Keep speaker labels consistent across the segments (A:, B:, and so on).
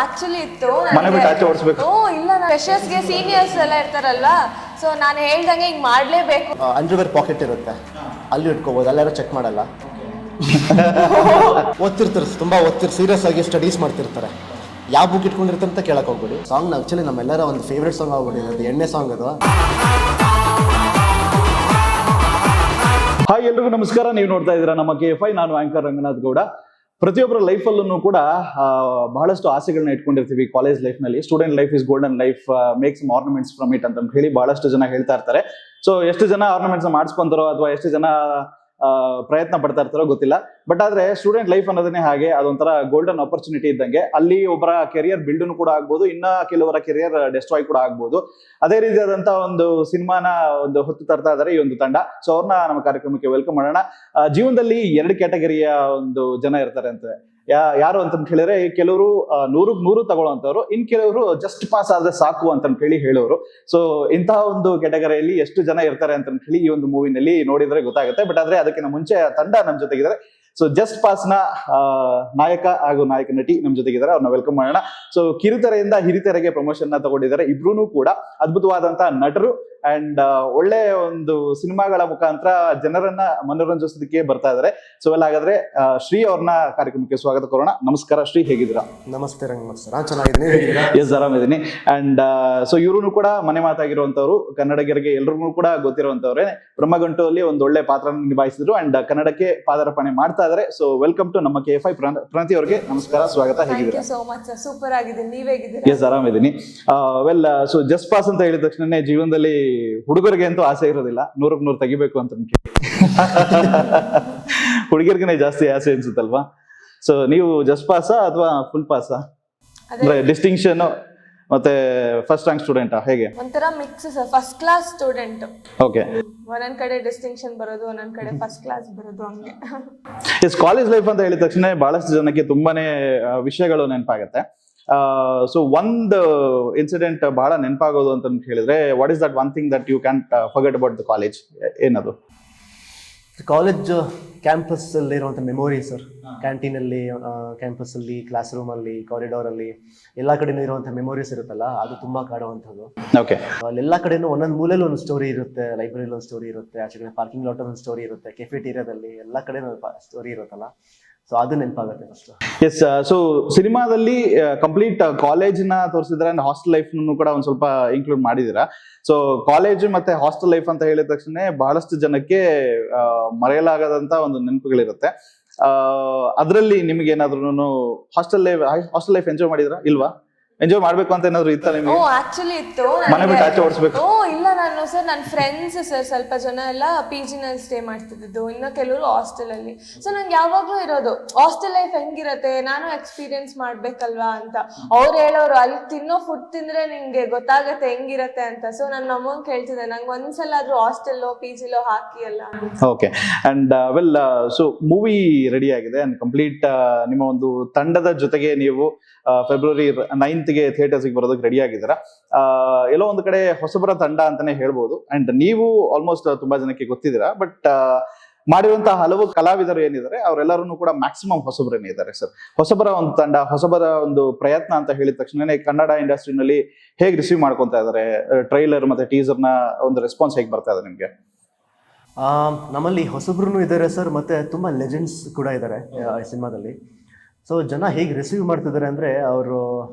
A: Actually ಇತ್ತು
B: ಮನೆ ಬಿಟ್ಟು ಆಚೆ ಓಡಿಸ್ಬೇಕು.
A: ಇಲ್ಲ ಫ್ರೆಶರ್ಸ್ಗೆ ಸೀನಿಯರ್ಸ್ ಎಲ್ಲ ಇರ್ತಾರಲ್ವಾ, ಸೊ ನಾನು ಹೇಳ್ದಂಗೆ ಹಿಂಗೆ ಮಾಡಲೇಬೇಕು.
C: ಅಂಡರ್ವೇರ್ ಪಾಕೆಟ್ ಇರುತ್ತೆ, ಅಲ್ಲಿ ಇಟ್ಕೋಬೋದು, ಅಲ್ಲಾರು ಚೆಕ್ ಮಾಡಲ್ಲ. ಓದ್ತಿರ್ತಾರೆ, ತುಂಬ ಸೀರಿಯಸ್ ಆಗಿ ಸ್ಟಡೀಸ್ ಮಾಡ್ತಿರ್ತಾರೆ. ಯಾವ ಬುಕ್ ಇಟ್ಕೊಂಡಿರ್ತಾರೆ ಅಂತ ಕೇಳಕ್ಕೆ ಹೋಗ್ಬಿಡಿ. ಸಾಂಗ್ ಆ್ಯಕ್ಚುಲಿ ನಮ್ಮೆಲ್ಲರ ಒಂದು ಫೇವ್ರೇಟ್ ಸಾಂಗ್ ಆಗ್ಬಿಟ್ಟಿದೆ, ಎಣ್ಣೆ ಸಾಂಗ್ ಅದು.
B: ಹಾಯ್, ಎಲ್ರಿಗೂ ನಮಸ್ಕಾರ. ನೀವು ನೋಡ್ತಾ ಇದ್ದೀರಾ ನಮ್ಮ KFI. ನಾನು ಆಂಕರ್ ರಂಗನಾಥ್ ಗೌಡ. ಪ್ರತಿಯೊಬ್ಬರ ಲೈಫಲ್ಲೂ ಕೂಡ ಬಹಳಷ್ಟು ಆಸೆಗಳನ್ನ ಇಟ್ಕೊಂಡಿರ್ತೀವಿ. ಕಾಲೇಜ್ ಲೈಫ್ ನಲ್ಲಿ student life is golden life, make some ornaments from it ಅಂತ ಹೇಳಿ ಬಹಳಷ್ಟು ಜನ ಹೇಳ್ತಾ ಇರ್ತಾರೆ. ಸೊ ಎಷ್ಟು ಜನ ಆರ್ನಮೆಂಟ್ಸ್ ಮಾಡಿಸ್ಕೊಂತಾರೋ ಅಥವಾ ಎಷ್ಟು ಜನ ಪ್ರಯತ್ನ ಪಡ್ತಾ ಇರ್ತಾರೋ ಗೊತ್ತಿಲ್ಲ. ಬಟ್ ಆದ್ರೆ ಸ್ಟೂಡೆಂಟ್ ಲೈಫ್ ಅನ್ನೋದನ್ನೇ ಹಾಗೆ, ಅದೊಂಥರ ಗೋಲ್ಡನ್ ಆಪರ್ಚುನಿಟಿ ಇದ್ದಂಗೆ. ಅಲ್ಲಿ ಒಬ್ಬರ ಕೆರಿಯರ್ ಬಿಲ್ಡ್ ಕೂಡ ಆಗ್ಬೋದು, ಇನ್ನ ಕೆಲವರ ಕೆರಿಯರ್ ಡೆಸ್ಟ್ರಾಯ್ ಕೂಡ ಆಗ್ಬೋದು. ಅದೇ ರೀತಿಯಾದಂತ ಒಂದು ಸಿನಿಮಾನ ಒಂದು ಹೊತ್ತು ತರ್ತಾ ಇದ್ದಾರೆ ಈ ಒಂದು ತಂಡ. ಸೊ ಅವ್ರನ್ನ ನಮ್ಮ ಕಾರ್ಯಕ್ರಮಕ್ಕೆ ವೆಲ್ಕಮ್ ಮಾಡೋಣ. ಜೀವನದಲ್ಲಿ 2 ಕ್ಯಾಟಗರಿಯ ಒಂದು ಜನ ಇರ್ತಾರೆ ಅಂತ. ಯಾರು ಅಂತ ಹೇಳಿದ್ರೆ, ಕೆಲವರು 100 ತಗೊಳ್ಳುವಂತವ್ರು, ಇನ್ ಕೆಲವರು ಜಸ್ಟ್ ಪಾಸ್ ಆದ್ರೆ ಸಾಕು ಅಂತ ಹೇಳಿ ಹೇಳೋರು. ಸೊ ಇಂತಹ ಒಂದು ಕ್ಯಾಟಗರಿಯಲ್ಲಿ ಎಷ್ಟು ಜನ ಇರ್ತಾರೆ ಅಂತ ಹೇಳಿ ಈ ಒಂದು ಮೂವಿನಲ್ಲಿ ನೋಡಿದ್ರೆ ಗೊತ್ತಾಗುತ್ತೆ. ಬಟ್ ಆದ್ರೆ ಅದಕ್ಕಿಂತ ಮುಂಚೆ ತಂಡ ನಮ್ ಜೊತೆಗಿದ್ದಾರೆ. ಸೊ ಜಸ್ಟ್ ಪಾಸ್ ನ ನಾಯಕ ಹಾಗೂ ನಾಯಕ ನಟಿ ನಮ್ ಜೊತೆಗಿದ್ದಾರೆ, ಅವ್ರನ್ನ ವೆಲ್ಕಮ್ ಮಾಡೋಣ. ಸೊ ಕಿರುತೆರೆಯಿಂದ ಹಿರಿತೆರೆಗೆ ಪ್ರಮೋಷನ್ ನ ತಗೊಂಡಿದ್ದಾರೆ. ಇಬ್ರು ಕೂಡ ಅದ್ಭುತವಾದಂತ ನಟರು ಅಂಡ್ ಒಳ್ಳೆ ಒಂದು ಸಿನಿಮಾಗಳ ಮುಖಾಂತರ ಜನರನ್ನ ಮನೋರಂಜಿಸೋದಕ್ಕೆ ಬರ್ತಾ ಇದಾರೆ. ಸೊ ಎಲ್ಲ ಹಾಗಾದ್ರೆ ಶ್ರೀ ಅವ್ರನ್ನ ಕಾರ್ಯಕ್ರಮಕ್ಕೆ ಸ್ವಾಗತ ಕೋರೋಣ. ನಮಸ್ಕಾರ ಶ್ರೀ, ಹೇಗಿದ್ದೀರಾ?
C: ನಮಸ್ತೆ ರಂಗನಾಥ್ ಸರ್, ಚೆನ್ನಾಗಿದ್ದೀನಿ.
B: ಎಸ್, ಆರಾಮಿದ್ದೀನಿ. ಅಂಡ್ ಸೊ ಇವ್ರು ಕೂಡ ಮನೆ ಮಾತಾಗಿರುವಂತವ್ರು, ಕನ್ನಡಿಗರಿಗೆ ಎಲ್ರಿಗೂ ಕೂಡ ಗೊತ್ತಿರುವಂತವ್ರೆ. ಬ್ರಹ್ಮಗಂಟು ಅಲ್ಲಿ ಒಂದು ಒಳ್ಳೆ ಪಾತ್ರ ನಿಭಾಯಿಸಿದ್ರು ಅಂಡ್ ಕನ್ನಡಕ್ಕೆ ಪಾದಾರ್ಪಣೆ ಮಾಡ್ತಾ ಇದಾರೆ. ಸೊ ವೆಲ್ಕಮ್ ಟು ನಮ್ಮ KFI. ಪ್ರಣತಿ ಅವ್ರಿಗೆ ನಮಸ್ಕಾರ, ಸ್ವಾಗತ. ಹೇಗಿದ್ದೀರಾ?
A: ಸೋ ಮಚ್ ಸರ್, ಸೂಪರ್ ಆಗಿದ್ದೀನಿ. ನೀವ್ ಹೇಗಿದ್ದೀರಾ?
B: ಎಸ್, ಆರಾಮಿದ್ದೀನಿ. ವೆಲ್, ಸೊ ಜಸ್ಟ್ ಪಾಸ್ ಅಂತ ಹೇಳಿದ ತಕ್ಷಣ ಜೀವನದಲ್ಲಿ ಹುಡುಗರಿಗೆ ಅಂತೂ ಆಸೆ ಇರೋದಿಲ್ಲ, 100ಕ್ಕೆ 100 ತೆಗಿಬೇಕು ಅಂತ. ಹುಡುಗಿರ್ಗೆ ಜಾಸ್ತಿ ಆಸೆ ಅನ್ಸುತ್ತಲ್ವಾ? ಸೊ ನೀವು ಜಸ್ಟ್ ಪಾಸಾ ಅಥವಾ ಫುಲ್ ಪಾಸಾ? ಅಂದ್ರೆ ಡಿಸ್ಟಿಂಕ್ಷನ್ ಮತ್ತೆ ಫಸ್ಟ್ ರ್ಯಾಂಕ್ ಸ್ಟೂಡೆಂಟಾ, ಹೇಗೆ?
A: ಒಂಥರ mix sir. First class student.
B: Okay.
A: ಒಂದೊಂದ್ ಕಡೆ ಡಿಸ್ಟಿಂಕ್ಷನ್ ಬರೋದು, ಒಂದೊಂದ್ ಕಡೆ ಫಸ್ಟ್ ಕ್ಲಾಸ್ ಬರೋದು, ಹಂಗೆ.
B: ಎಸ್, ಕಾಲೇಜ್ ಲೈಫ್ ಅಂತ ಹೇಳಿದ ತಕ್ಷಣ ಬಹಳಷ್ಟು ಜನಕ್ಕೆ ತುಂಬಾನೇ ವಿಷಯಗಳು ನೆನಪಾಗತ್ತೆ. ಸೊ ಒಂದು ಇನ್ಸಿಡೆಂಟ್ ಬಹಳ ನೆನಪಾಗೋದು ಅಂತ ಹೇಳಿದ್ರೆ, what is that one thing that you can forget about the college? ಏನದು?
C: ಕಾಲೇಜ್ ಕ್ಯಾಂಪಸ್ ಅಲ್ಲಿ ಇರುವಂಥ ಮೆಮೊರಿ ಸರ್. ಕ್ಯಾಂಟೀನಲ್ಲಿ, ಕ್ಯಾಂಪಸ್ ಅಲ್ಲಿ, ಕ್ಲಾಸ್ ರೂಮ್ ಅಲ್ಲಿ, ಕಾರಿಡಾರ್ ಅಲ್ಲಿ, ಎಲ್ಲಾ ಕಡೆನೂ ಇರುವಂಥ ಮೆಮೊರೀಸ್ ಇರುತ್ತಲ್ಲ, ಅದು ತುಂಬಾ ಕಾಡುವಂಥದ್ದು.
B: ಓಕೆ.
C: ಅಲ್ಲೆಲ್ಲ ಕಡೆನೂ ಒಂದೊಂದು ಮೂಲೆಯಲ್ಲಿ ಒಂದು ಸ್ಟೋರಿ ಇರುತ್ತೆ. ಲೈಬ್ರರಿಲಿ ಒಂದು ಸ್ಟೋರಿ ಇರುತ್ತೆ, ಆಚೆ ಕಡೆ ಪಾರ್ಕಿಂಗ್ ಲಾಟ್ ಒಂದು ಸ್ಟೋರಿ ಇರುತ್ತೆ, ಕೆಫೆಟೇರಿಯಾದಲ್ಲಿ ಎಲ್ಲ ಕಡೆ ಸ್ಟೋರಿ ಇರುತ್ತಲ್ಲ. ಸೊ ಅದು ನೆನಪಾಗುತ್ತೆ ಫಸ್ಟ್.
B: ಎಸ್, ಸೊ ಸಿನಿಮಾದಲ್ಲಿ ಕಂಪ್ಲೀಟ್ ಕಾಲೇಜ್ನ ತೋರಿಸಿದ್ರೆ ಅಂಡ್ ಹಾಸ್ಟೆಲ್ ಲೈಫ್ ಕೂಡ ಒಂದ್ ಸ್ವಲ್ಪ ಇನ್ಕ್ಲೂಡ್ ಮಾಡಿದೀರಾ. ಸೊ ಕಾಲೇಜ್ ಮತ್ತೆ ಹಾಸ್ಟೆಲ್ ಲೈಫ್ ಅಂತ ಹೇಳಿದ ತಕ್ಷಣ ಬಹಳಷ್ಟು ಜನಕ್ಕೆ ಮರೆಯಲಾಗದಂತ ಒಂದು ನೆನಪುಗಳಿರುತ್ತೆ. ಅದರಲ್ಲಿ ನಿಮ್ಗೆ ಏನಾದ್ರು ಹಾಸ್ಟೆಲ್ ಲೈಫ್ ಎಂಜಾಯ್ ಮಾಡಿದ್ರಾ ಇಲ್ವಾ? ಎಂಜಾಯ್ ಮಾಡ್ಬೇಕು ಅಂತ ಏನಾದ್ರು ಇತ್ತ ನಿಮಗೆ?
A: ಆಕ್ಚುಲಿ ಇತ್ತು.
B: ಮನೆ ಬಿಟ್ಟು ಆಚೆ ಓಡಿಸ್ಬೇಕು?
A: ಇಲ್ಲ, ನಾನು ಸರ್ ನನ್ನ ಫ್ರೆಂಡ್ಸ್ ಸರ್ ಸ್ವಲ್ಪ ಜನ ಎಲ್ಲ PG ನಲ್ಲಿ ಸ್ಟೇ ಮಾಡ್ತಿದ್ದು, ಇನ್ನು ಕೆಲವರು ಹಾಸ್ಟೆಲ್ ಅಲ್ಲಿ. ಸೊ ನಂಗೆ ಯಾವಾಗ್ಲೂ ಇರೋದು ಹಾಸ್ಟೆಲ್ ಲೈಫ್ ಹೆಂಗಿರತ್ತೆ, ನಾನು ಎಕ್ಸ್ಪೀರಿಯನ್ಸ್ ಮಾಡ್ಬೇಕಲ್ವಾ ಅಂತ. ಅವ್ರು ಹೇಳೋರು, ಅಲ್ಲಿ ತಿನ್ನೋ ಫುಡ್ ತಿಂದ್ರೆ ನಿಂಗೆ ಗೊತ್ತಾಗತ್ತೆ ಹೆಂಗಿರತ್ತೆ ಅಂತ. ಸೊ ನಾನು ನಮ್ಮಂಗೆ ಕೇಳ್ತಿದ್ದೆ, ನಂಗೆ ಒಂದ್ಸಲ ಆದ್ರೂ ಹಾಸ್ಟೆಲ್ಲೋ PG ಹಾಕಿ ಅಲ್ಲ.
B: Okay. And well, so movie ready ಆಗಿದೆ ಅಂಡ್ ಕಂಪ್ಲೀಟ್ ನಿಮ್ಮ ಒಂದು ತಂಡದ ಜೊತೆಗೆ ನೀವು ಫೆಬ್ರವರಿ 9th ಥಿಯೇಟರ್ಸ್ ಬರೋದಕ್ಕೆ ರೆಡಿ ಆಗಿದ್ದೀರಾ. ಎಲ್ಲೋ ಒಂದು ಕಡೆ ಹೊಸಬರ ತಂಡ ಅಂತಾನೆ ಹೇಳ್ಬೋದು. ಅಂಡ್ ನೀವು ಆಲ್ಮೋಸ್ಟ್ ತುಂಬಾ ಜನಕ್ಕೆ ಗೊತ್ತಿದ್ದೀರಾ. ಬಟ್ ಮಾಡಿರುವಂತಹ ಹಲವು ಕಲಾವಿದರು ಏನಿದ್ದಾರೆ ಅವರೆಲ್ಲರೂ ಕೂಡ ಮ್ಯಾಕ್ಸಿಮಮ್ ಹೊಸಬರೇನೇ ಇದ್ದಾರೆ ಸರ್. ಹೊಸಬರ ಒಂದು ತಂಡ, ಹೊಸಬರ ಒಂದು ಪ್ರಯತ್ನ ಅಂತ ಹೇಳಿದ ತಕ್ಷಣನೇ ಕನ್ನಡ ಇಂಡಸ್ಟ್ರಿನಲ್ಲಿ ಹೇಗೆ ರಿಸೀವ್ ಮಾಡ್ಕೊಂತಾ ಇದ್ದಾರೆ? ಟ್ರೈಲರ್ ಮತ್ತೆ ಟೀಸರ್ ನ ಒಂದು ರೆಸ್ಪಾನ್ಸ್ ಹೇಗೆ ಬರ್ತಾ ಇದೆ ನಿಮ್ಗೆ?
C: ನಮ್ಮಲ್ಲಿ ಹೊಸಬ್ರು ಇದ್ದಾರೆ ಸರ್, ಮತ್ತೆ ತುಂಬಾ ಲೆಜೆಂಡ್ಸ್ ಕೂಡ ಇದ್ದಾರೆ ಈ ಸಿನಿಮಾದಲ್ಲಿ. ಸೊ ಜನ ಹೇಗೆ ರಿಸೀವ್ ಮಾಡ್ತಿದ್ದಾರೆ ಅಂದರೆ, ಅವರು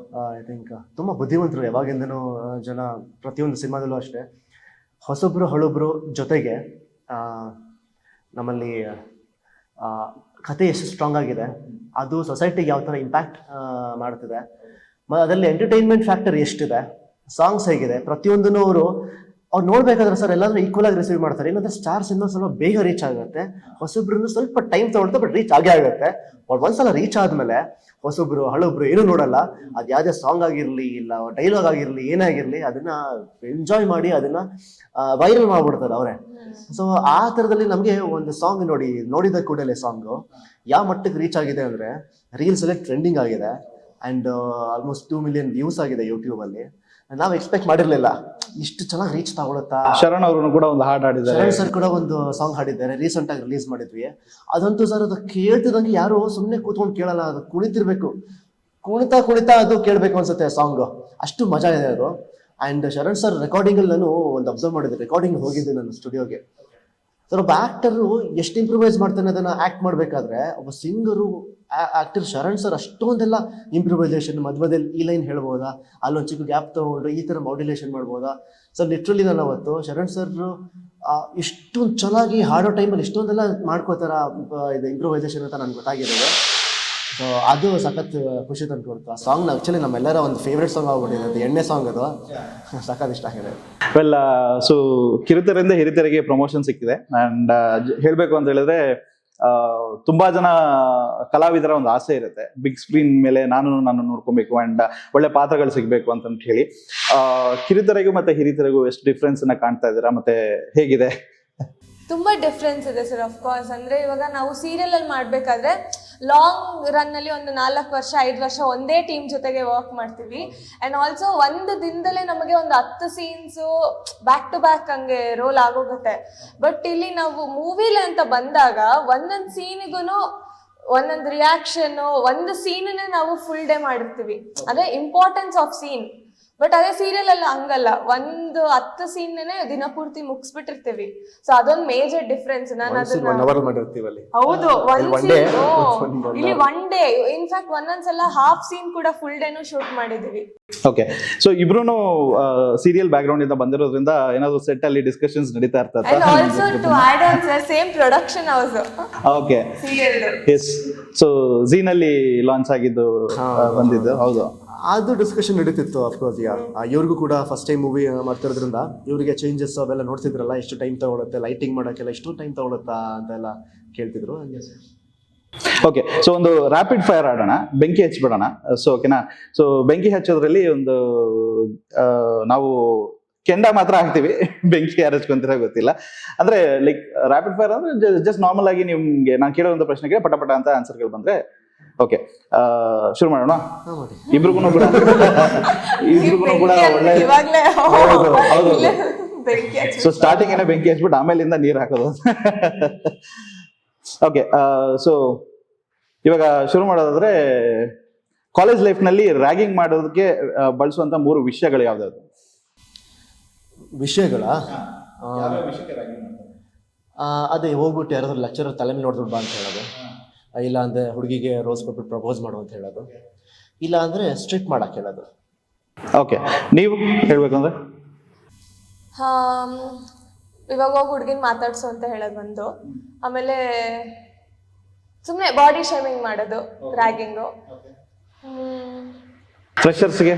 C: ಐ ಥಿಂಕ್ ತುಂಬ ಬುದ್ಧಿವಂತರು. ಯಾವಾಗಿಂದನೂ ಜನ ಪ್ರತಿಯೊಂದು ಸಿನಿಮಾದಲ್ಲೂ ಅಷ್ಟೇ ಹೊಸಬ್ರು ಹಳಬ್ರು ಜೊತೆಗೆ ನಮ್ಮಲ್ಲಿ ಕತೆ ಎಷ್ಟು ಸ್ಟ್ರಾಂಗ್ ಆಗಿದೆ, ಅದು ಸೊಸೈಟಿಗೆ ಯಾವ ಥರ ಇಂಪ್ಯಾಕ್ಟ್ ಮಾಡ್ತಿದೆ, ಅದರಲ್ಲಿ ಎಂಟರ್ಟೈನ್ಮೆಂಟ್ ಫ್ಯಾಕ್ಟರ್ ಎಷ್ಟಿದೆ, ಸಾಂಗ್ಸ್ ಹೇಗಿದೆ, ಪ್ರತಿಯೊಂದನ್ನು ಅವ್ರು ನೋಡ್ಬೇಕಾದ್ರೆ ಸರ್ ಎಲ್ಲಾದ್ರೂ ಈಕ್ವಲ್ ಆಗಿ ರಿಸೀವ್ ಮಾಡ್ತಾರೆ. ಏನಂದ್ರೆ ಸ್ಟಾರ್ಸ್ ಇನ್ನೂ ಸ್ವಲ್ಪ ಬೇಗ ರೀಚ್ ಆಗುತ್ತೆ, ಹೊಸಬ್ರು ಸ್ವಲ್ಪ ಟೈಮ್ ತಗೊಳ್ತಾ ಬಟ್ ರೀಚ್ ಆಗೇ ಆಗುತ್ತೆ. ಒಂದ್ಸಲ ರೀಚ್ ಆದ್ಮೇಲೆ ಹೊಸಬ್ರು ಹಳಬ್ರು ಏನು ನೋಡಲ್ಲ. ಅದು ಯಾವುದೇ ಸಾಂಗ್ ಆಗಿರ್ಲಿ, ಇಲ್ಲ ಡೈಲಾಗ್ ಆಗಿರ್ಲಿ, ಏನೇ ಆಗಿರ್ಲಿ, ಅದನ್ನ ಎಂಜಾಯ್ ಮಾಡಿ ಅದನ್ನ ವೈರಲ್ ಮಾಡ್ಬಿಡ್ತಾರೆ ಅವರೇ. ಸೊ ಆ ಥರದಲ್ಲಿ ನಮಗೆ ಒಂದು ಸಾಂಗ್ ನೋಡಿದ ಕೂಡಲೇ ಸಾಂಗು ಯಾವ ಮಟ್ಟಕ್ಕೆ ರೀಚ್ ಆಗಿದೆ ಅಂದ್ರೆ, ರೀಲ್ಸ್ ಅಲ್ಲಿ ಟ್ರೆಂಡಿಂಗ್ ಆಗಿದೆ ಅಂಡ್ ಆಲ್ಮೋಸ್ಟ್ 2 million ವ್ಯೂಸ್ ಆಗಿದೆ ಯೂಟ್ಯೂಬ್ ಅಲ್ಲಿ. ನಾವು ಎಕ್ಸ್ಪೆಕ್ಟ್ ಮಾಡಿರ್ಲಿಲ್ಲ ಇಷ್ಟು ಚೆನ್ನಾಗಿ ರೀಚ್ ತಗೊಳುತ್ತಾ.
B: ಶರಣ್ ಅವರು ಕೂಡ ಒಂದು ಹಾಡು ಹಾಡಿದ್ದಾರೆ,
C: ಶರಣ್ ಸರ್ ಕೂಡ ಒಂದು ಸಾಂಗ್ ಹಾಡಿದ್ದಾರೆ, ರೀಸೆಂಟ್ ಆಗಿ ರಿಲೀಸ್ ಮಾಡಿದ್ವಿ. ಅದಂತೂ ಸರ್ ಅದು ಕೇಳ್ತಿದಂಗೆ ಯಾರು ಸುಮ್ಮನೆ ಕೂತ್ಕೊಂಡು ಕೇಳಲ್ಲ, ಅದು ಕುಣಿತಿರ್ಬೇಕು. ಕುಣಿತಾ ಅದು ಕೇಳಬೇಕು ಅನ್ಸುತ್ತೆ ಸಾಂಗ್, ಅಷ್ಟು ಮಜಾ ಇದೆ ಅದು. ಅಂಡ್ ಶರಣ್ ಸರ್ ರೆಕಾರ್ಡಿಂಗ್ ಅಲ್ಲಿ ನಾನು ಒಂದು ಅಬ್ಸರ್ವ್ ಮಾಡಿದ್ದೆ, ರೆಕಾರ್ಡಿಂಗ್ ಹೋಗಿದ್ದೆ ನಾನು ಸ್ಟುಡಿಯೋಗೆ. ಸರ್ ಒಬ್ಬ ಆಕ್ಟರು ಎಷ್ಟು ಇಂಪ್ರೂವೈಸ್ ಮಾಡ್ತಾನೆ ಅದನ್ನ ಆಕ್ಟ್ ಮಾಡ್ಬೇಕಾದ್ರೆ, ಒಬ್ಬ ಸಿಂಗರು ಆಕ್ಟರ್ ಶರಣ್ ಸರ್ ಅಷ್ಟೊಂದೆಲ್ಲ ಇಂಪ್ರೂವೈಸೇಷನ್, ಮಧ್ಯದಲ್ಲಿ ಈ ಲೈನ್ ಹೇಳ್ಬೋದಾ, ಅಲ್ಲೊಂದು ಚಿಕ್ಕ ಗ್ಯಾಪ್ ತಗೊಂಡು ಈ ತರ ಮಾಡ್ಯುಲೇಷನ್ ಮಾಡ್ಬೋದಾ. ಸರ್ ಲಿಟ್ರಲಿ ನಾನು ಅವತ್ತು ಶರಣ್ ಸರ್ ಇಷ್ಟೊಂದು ಚೆನ್ನಾಗಿ ಹಾಡೋ ಟೈಮಲ್ಲಿ ಇಷ್ಟೊಂದೆಲ್ಲ ಮಾಡ್ಕೋತಾರ ಇದು ಇಂಪ್ರೂವೈಸೇಷನ್ ಅಂತ ನನ್ಗೆ ಗೊತ್ತಾಗಿರೋದು. ಸೊ ಅದು ಸಖತ್ ಖುಷಿ ತಂದ್ಕೊಡ್ತು. ಆ ಸಾಂಗ್ ಆಕ್ಚುಲಿ ನಮ್ಮೆಲ್ಲರ ಒಂದು ಫೇವ್ರೆಟ್ ಸಾಂಗ್ ಆಗ್ಬಿಟ್ಟಿದೆ, ಅದು ಎಣ್ಣೆ ಸಾಂಗ್, ಅದು ಸಖತ್ ಇಷ್ಟ ಆಗಿದೆ.
B: ವೆಲ್, ಸೊ ಕಿರುತೆರೆಯಿಂದ ಹಿರಿತೆರೆಗೆ ಪ್ರಮೋಷನ್ ಸಿಕ್ಕಿದೆ. ಅಂಡ್ ಹೇಳ್ಬೇಕು ಅಂತ ಹೇಳಿದ್ರೆ ತುಂಬಾ ಜನ ಕಲಾವಿದರ ಒಂದು ಆಸೆ ಇರುತ್ತೆ, ಬಿಗ್ ಸ್ಕ್ರೀನ್ ಮೇಲೆ ನಾನು ನೋಡ್ಕೊಬೇಕು ಅಂಡ್ ಒಳ್ಳೆ ಪಾತ್ರಗಳು ಸಿಗ್ಬೇಕು ಅಂತ ಹೇಳಿ. ಕಿರುತೆರೆಗೂ ಮತ್ತೆ ಹಿರಿತೆರೆಗೂ ಎಷ್ಟು ಡಿಫ್ರೆನ್ಸ್ ಅನ್ನ ಕಾಣ್ತಾ ಇದ್ದೀರಾ, ಮತ್ತೆ ಹೇಗಿದೆ?
A: ತುಂಬಾ ಡಿಫ್ರೆನ್ಸ್ ಇದೆ ಸರ್. ಅಫ್ಕೋರ್ಸ್ ಅಂದ್ರೆ ಇವಾಗ ನಾವು ಸೀರಿಯಲ್ ಅಲ್ಲಿ ಮಾಡ್ಬೇಕಾದ್ರೆ ಲಾಂಗ್ ರನ್ ಅಲ್ಲಿ ಒಂದು 4 ವರ್ಷ 5 ವರ್ಷ ಒಂದೇ ಟೀಮ್ ಜೊತೆಗೆ ವರ್ಕ್ ಮಾಡ್ತೀವಿ. ಅಂಡ್ ಆಲ್ಸೋ ಒಂದು ದಿನದಲ್ಲೇ ನಮಗೆ ಒಂದು 10 ಸೀನ್ಸು ಬ್ಯಾಕ್ ಟು ಬ್ಯಾಕ್ ಹಂಗೆ ರೋಲ್ ಆಗೋಗುತ್ತೆ. ಬಟ್ ಇಲ್ಲಿ ನಾವು ಮೂವಿಲಿ ಅಂತ ಬಂದಾಗ ಒಂದೊಂದು ಸೀನಿಗೂ ಒಂದೊಂದು ರಿಯಾಕ್ಷನ್, ಒಂದು ಸೀನನ್ನೇ ನಾವು ಫುಲ್ ಡೇ ಮಾಡಿರ್ತೀವಿ, ಅದೇ ಇಂಪಾರ್ಟೆನ್ಸ್ ಆಫ್ ಸೀನ್. ಬಟ್ ಅದೇ ಸೀರಿಯಲ್ ಅಲ್ಲ ಹಂಗಲ್ಲ, ಒಂದು 10 ಸೀನ್ ದಿನಪೂರ್ತಿ ಮುಗಿಸ್ಬಿಟ್ಟಿರ್ತೀವಿ. ಸೊ ಅದೊಂದು ಮೇಜರ್ ಡಿಫ್ರೆನ್ಸ್. ನಾನು ಅದನ್ನ ಹೌದು ಇಲ್ಲಿ ಒನ್ ಡೇ, ಇನ್ಫ್ಯಾಕ್ಟ್ ಒಂದೊಂದ್ಸಲ ಹಾಫ್ ಸೀನ್ ಕೂಡ ಫುಲ್ ಡೇನು ಶೂಟ್ ಮಾಡಿದೀವಿ.
B: ಓಕೆ, ಸೊ ಇಬ್ರು ಸೀರಿಯಲ್ ಬ್ಯಾಕ್ ಗ್ರೌಂಡ್ ಇಂದ ಬಂದಿರೋದ್ರಿಂದ ಏನಾದ್ರು ಸೆಟ್ ಅಲ್ಲಿ ಡಿಸ್ಕಷನ್ಸ್ ನಡೀತಾ ಇರ್ತದೆ.
A: And also to add on sir, same production house.
B: Okay, yes. So ಝೀನಲ್ಲಿ ಲಾಂಚ್ ಆಗಿದ್ದು ಬಂದಿದ್ದು, ಹೌದು.
C: ಅದು ಡಿಸ್ಕಷನ್ ನಡೀತಿತ್ತು. ಅಫ್ಕೋರ್ಸ್ ಇವ್ರಿಗೂ ಕೂಡ ಫಸ್ಟ್ ಟೈಮ್ ಮೂವಿ ಮಾಡ್ತಿರೋದ್ರಿಂದ ಇವರಿಗೆ ಚೇಂಜಸ್ ಅವೆಲ್ಲ ನೋಡ್ತಿದ್ರಲ್ಲ, ಎಷ್ಟು ಟೈಮ್ ತಗೊಳುತ್ತೆ ಲೈಟಿಂಗ್ ಮಾಡೋಕ್ಕೆಲ್ಲ, ಎಷ್ಟು ಟೈಮ್ ತಗೊಳುತ್ತಾ ಅಂತೆಲ್ಲ ಕೇಳ್ತಿದ್ರು.
B: ಓಕೆ, ಸೊ ಒಂದು ರ್ಯಾಪಿಡ್ ಫೈರ್ ಆಡೋಣ, ಬೆಂಕಿ ಹಚ್ಬಿಡೋಣ. ಸೊ ಓಕೆನಾ? ಸೊ ಬೆಂಕಿ ಹಚ್ಚೋದ್ರಲ್ಲಿ ಒಂದು ನಾವು ಕೆಂಡ ಮಾತ್ರ ಹಾಕ್ತಿವಿ, ಬೆಂಕಿ ಯಾರು ಹಚ್ಕೊಂತೀರ ಗೊತ್ತಿಲ್ಲ. ಅಂದ್ರೆ ಲೈಕ್ ರ್ಯಾಪಿಡ್ ಫೈರ್ ಅಂದ್ರೆ ಜಸ್ಟ್ ನಾರ್ಮಲ್ ಆಗಿ ನಿಮ್ಗೆ ನಾನು ಕೇಳೋಂಥ ಪ್ರಶ್ನೆಗೆ ಪಟ ಅಂತ ಆನ್ಸರ್ಗಳು ಬಂದ್ರೆ ಓಕೆ, ಶುರು ಮಾಡೋಣ. ಇಬ್ರಿಗೂ ಕೂಡ ಒಳ್ಳೆ. ಸೊ ಸ್ಟಾರ್ಟಿಂಗ್ ಏನೋ ಬೆಂಕಿ ಹಚ್ಬಿಟ್ಟು ಆಮೇಲಿಂದ ನೀರು ಹಾಕೋದು. ಓಕೆ, ಸೊ ಇವಾಗ ಶುರು ಮಾಡೋದಾದ್ರೆ, ಕಾಲೇಜ್ ಲೈಫ್ ನಲ್ಲಿ ರ್ಯಾಗಿಂಗ್ ಮಾಡೋದಕ್ಕೆ ಬಳಸುವಂತ 3 ವಿಷಯಗಳು ಯಾವ್ದಾದ್ರು?
C: ವಿಷಯಗಳ ಅದೇ ಹೋಗ್ಬಿಟ್ಟು ಯಾರಾದ್ರೂ ಲೆಕ್ಚರರ್ ತಲೆ ಮೇಲೆ ನೋಡ್ಬಿಟ್ಟು ಬಾ ಅಂತ ಹೇಳೋದು, ಇಲ್ಲ ಅಂದ್ರೆ ಹುಡುಗಿಗೆ ರೋಸ್ ಕೊಟ್ಬಿಟ್ಟು ಪ್ರಪೋಸ್ ಮಾಡು ಅಂತ ಹೇಳೋದು, ಇಲ್ಲ ಅಂದ್ರೆ ಸ್ಟ್ರಿಕ್ಟ್ ಮಾಡಕ್ ಹೇಳೋದು.
B: ಓಕೆ, ನೀವು ಹೇಳ್ಬೇಕಂದ್ರೆ?
A: ಇವಾಗ ಹೋಗಿ ಹುಡುಗಿನ ಮಾತಾಡ್ಸು ಅಂತ ಹೇಳೋದು ಒಂದು, ಆಮೇಲೆ ಸುಮ್ಮನೆ ಬಾಡಿ ಶೇಮಿಂಗ್ ಮಾಡೋದು, ರ್ಯಾಗಿಂಗು.
B: ಫ್ರೆಶರ್ಸ್ಗೆ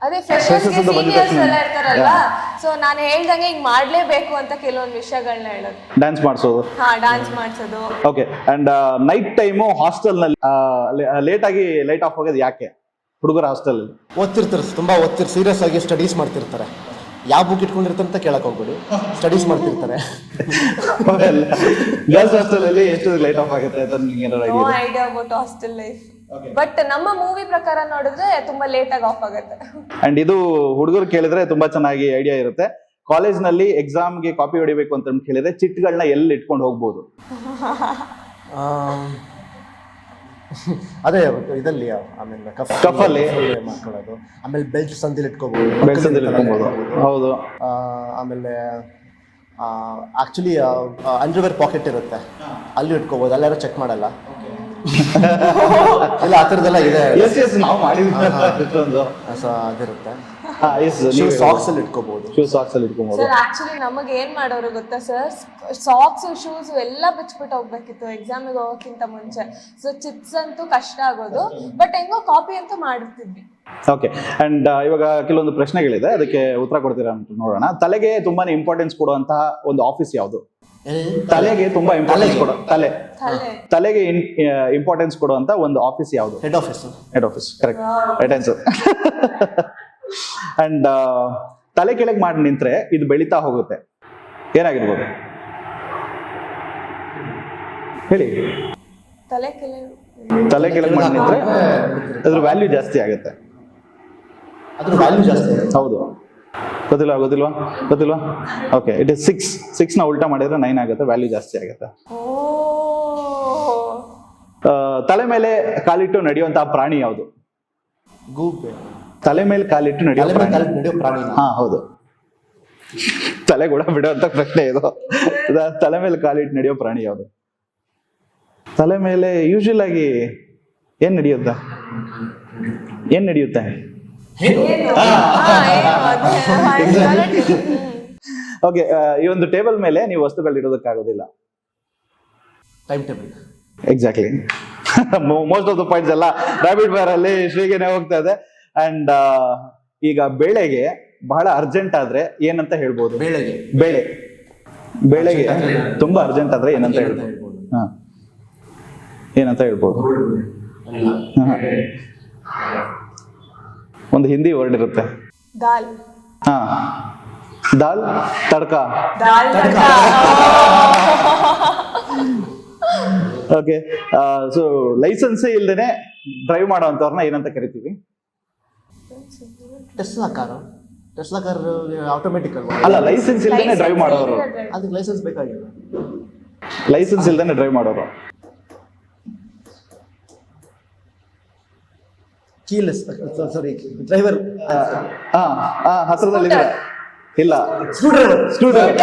A: ಅದೇ ಫ್ರೆಶರ್ಸ್ ಸೀನಿಯರ್ಸ್ ಎಲ್ಲ ಇರ್ತಾರಲ್ಲ, ಸೊ ನಾನು ಹೇಳ್ದಂಗೆ ಹಿಂಗ್ ಮಾಡ್ಲೇಬೇಕು ಅಂತ ಕೆಲವೊಂದು ವಿಷಯಗಳನ್ನ ಹೇಳೋದು.
B: ಡ್ಯಾನ್ಸ್ ಮಾಡಿಸೋದು.
A: ಡ್ಯಾನ್ಸ್ ಮಾಡಿಸೋದು.
B: Okay, and night time hostel ನಲ್ಲಿ ಲೇಟ್ ಆಗಿ ಲೈಟ್ ಆಫ್ ಆಗೋದು ಯಾಕೆ? ಹುಡುಗರ ಹಾಸ್ಟೆಲ್
C: ಓದ್ತಿರ್ತಾರೆ, ತುಂಬಾ ಸೀರಿಯಸ್ ಆಗಿ ಸ್ಟಡೀಸ್ ಮಾಡ್ತಿರ್ತಾರೆ. ಯಾವ ಬುಕ್ ಇಟ್ಕೊಂಡಿರ್ತಾರೆ ಅಂತ ಕೇಳಕ್ ಹೋಗ್ಬೇಡಿ, ಸ್ಟಡೀಸ್ ಮಾಡ್ತಿರ್ತಾರೆ.
B: ಗರ್ಲ್ಸ್ ಹಾಸ್ಟೆಲ್ ಅಲ್ಲಿ ಎಷ್ಟು ಲೈಟ್ ಆಫ್ ಆಗುತ್ತೆ ಅಂತ ನಿಮ್ಗೆ ಏನಾದ್ರು
A: idea about hostel life? But ನಮ್ಮ ಮೂವಿ ಪ್ರಕಾರ ನೋಡಿದ್ರೆ ತುಂಬಾ ಲೇಟ್ ಆಗಿ ಆಫ್ ಆಗುತ್ತೆ.
B: ಅಂಡ್ ಇದು ಹುಡುಗರು ಕೇಳಿದ್ರೆ ತುಂಬಾ ಚೆನ್ನಾಗಿ ಐಡಿಯಾ ಇರುತ್ತೆ. ಕಾಲೇಜ್ ನಲ್ಲಿ ಎಕ್ಸಾಮ್ಗೆ ಕಾಪಿ ಹೊಡಿಬೇಕು ಅಂತ ಕೇಳಿದ್ರೆ ಚಿಟ್ಗಳನ್ನ ಎಲ್ಲಿ ಇಟ್ಕೊಂಡು ಹೋಗ್ಬೋದು?
C: ಅದೇ ಇದಲ್ಲಿ, ಆಮೇಲೆ
B: ಕಫಲ್ಲಿ
C: ಮಾಡ್ಕೊಳ್ಳೋದು, ಆಮೇಲೆ ಬೆಲ್ಟ್ ಸಂದಿಲ್ ಇಟ್ಕೋಬಹುದು.
B: ಹೌದು.
C: ಆಮೇಲೆ ಆಕ್ಚುಲಿ ಅಂಡರ್ವೇರ್ ಪಾಕೆಟ್ ಇರುತ್ತೆ, ಅಲ್ಲಿ ಇಟ್ಕೋಬಹುದು, ಅಲ್ಲಾರು ಚೆಕ್ ಮಾಡಲ್ಲ. ಇಲ್ಲ ಆ ಥರದ್ದೆಲ್ಲ ಇದೆ,
B: ನಾವು ಮಾಡಿದ್ವಿ.
C: ಅದಿರುತ್ತೆ.
A: ಸಾಕ್ಸ್ ಅಲ್ಲಿ ಇಟ್ಕೋಬಹುದು. ಸರ್ ಆಕ್ಚುಲಿ ನಮಗೆ ಏನ್ ಮಾಡೋರು ಗೊತ್ತಾ ಸರ್, ಸಾಕ್ಸ್ ಶೂಸ್ ಎಲ್ಲ ಬಿಚ್ಬಿಟ್ಟು ಹೋಗ್ಬೇಕಿತ್ತು ಎಕ್ಸಾಮಿಗೆ ಹೋಗೋಕ್ಕಿಂತ ಮುಂಚೆ. ಸೊ ಚಿಪ್ಸ್ ಅಂತೂ ಕಷ್ಟ ಆಗೋದು, ಬಟ್ ಹೆಂಗೋ ಕಾಪಿ ಅಂತೂ ಮಾಡಿರ್ತಿದ್ವಿ.
B: ಓಕೆ, ಅಂಡ್ ಇವಾಗ ಕೆಲವೊಂದು ಪ್ರಶ್ನೆಗಳಿದೆ, ಅದಕ್ಕೆ ಉತ್ತರ ಕೊಡ್ತೀರಾ ಅಂತ ನೋಡೋಣ. ತಲೆಗೆ ತುಂಬಾನೇ ಇಂಪಾರ್ಟೆನ್ಸ್ ಕೊಡುವಂತಹ ಒಂದು ಆಫೀಸ್ ಯಾವುದು? ತಲೆಗೆ ತುಂಬಾ ಇಂಪಾರ್ಟೆನ್ಸ್ ಕೊಡೋ ತಲೆಗೆ ಇಂಪಾರ್ಟೆನ್ಸ್ ಕೊಡುವಂತ ಒಂದು ಆಫೀಸ್ ಯಾವುದು?
C: Head office.
B: Head office, correct, right answer. And ತಲೆ ಕೆಳಗೆ ಮಾಡಿ ನಿಂತ್ರೆ ಇದು ಬೆಳೀತಾ ಹೋಗುತ್ತೆ, ಏನಾಗಿರ್ಬೋದು ಹೇಳಿ? ತಲೆ ಕೆಳಗೆ ಮಾಡಿ ನಿಂತ್ರೆ ಅದ್ರ ವ್ಯಾಲ್ಯೂ ಜಾಸ್ತಿ ಆಗುತ್ತೆ.
C: ಅದ್ರ ವ್ಯಾಲ್ಯೂ ಜಾಸ್ತಿ?
B: ಹೌದು. ಗೊತ್ತಿಲ್ವಾ? ಓಕೆ, ಇಟ್ ಇಸ್ 6 ನ ಉಲ್ಟಾ ಮಾಡಿದ್ರೆ 9 ಆಗುತ್ತೆ, ವ್ಯಾಲ್ಯೂ ಜಾಸ್ತಿ ಆಗುತ್ತೆ. ತಲೆ ಮೇಲೆ ಕಾಲಿಟ್ಟು ನಡೆಯುವಂತಹ ಪ್ರಾಣಿ ಯಾವುದು?
C: ಗೂಬೆ.
B: ತಲೆ ಮೇಲೆ ಕಾಲಿಟ್ಟು ನಡೆಯೋ
C: ತಲೆ ಮೇಲೆ
B: ಪ್ರಾಣಿ.
C: ಕಾಲಿಟ್ಟು ನಡೆಯೋ ಪ್ರಾಣಿನ?
B: ಹಾ ಹೌದು. ತಲೆ ಕೂಡ ಬಿಡುವಂತ ಪ್ರಶ್ನೆ ಇದು. ತಲೆ ಮೇಲೆ ಕಾಲಿಟ್ಟು ನಡೆಯೋ ಪ್ರಾಣಿ ಯಾವುದು? ತಲೆ ಮೇಲೆ ಯೂಶುವಲ್ ಆಗಿ ಏನ್ ನಡೆಯುತ್ತೆ? ಏನ್ ನಡೆಯುತ್ತೆ? ಓಕೆ, ಈ ಒಂದು ಟೇಬಲ್ ಮೇಲೆ ನೀವು ವಸ್ತುಗಳು ಇಡೋದಕ್ಕಾಗೋದಿಲ್ಲ.
C: Time table.
B: Exactly. Most of the points ಎಲ್ಲ ರ್ಯಾಪಿಡ್ ಫೈರ್ ಅಲ್ಲಿ ಶ್ರೀಗೆನೆ ಹೋಗ್ತಾ ಇದೆ. ಅಂಡ್ ಈಗ ಬೇಳೆಗೆ ಬಹಳ ಅರ್ಜೆಂಟ್ ಆದ್ರೆ ಏನಂತ ಹೇಳ್ಬೋದು?
C: ಬೇಳೆಗೆ.
B: ಬೇಳೆಗೆ ತುಂಬಾ ಅರ್ಜೆಂಟ್ ಆದ್ರೆ ಏನಂತ ಹೇಳ್ಬೋದು? ಹಾ, ಏನಂತ ಹೇಳ್ಬೋದು? ಒಂದು ಹಿಂದಿ ವರ್ಡ್ ಇರುತ್ತೆ.
A: ದಾಲ್.
B: ಹಾ, ದಾಲ್ ತಡ್ಕ. ಓಕೆ, ಸೊ ಲೈಸೆನ್ಸೇ ಇಲ್ದೇನೆ ಡ್ರೈವ್ ಮಾಡೋಂಥವ್ರನ್ನ ಏನಂತ ಕರಿತೀವಿ?
C: ಟೆಸ್ಲಾ ಕಾರು ಆಟೋಮೆಟಿಕ್ ಅಲ್ವಾ?
B: ಅಲ್ಲ, ಲೈಸೆನ್ಸ್ ಇಲ್ದೇನೆ ಡ್ರೈವ್ ಮಾಡೋರು.
C: ಅದಕ್ಕೆ ಲೈಸೆನ್ಸ್ ಬೇಕಾಗಿಲ್ಲ.
B: ಲೈಸೆನ್ಸ್ ಇಲ್ದೇನೆ ಡ್ರೈವ್ ಮಾಡೋರು.
C: ಕೀಲೆಸ್, ಸಾರಿ, ಡ್ರೈವರ್.
B: ಹತ್ರದಲ್ಲಿ ಇಲ್ಲ,
C: ಸ್ಕ್ರೂ ಡ್ರೈವರ್.
B: Screw driver.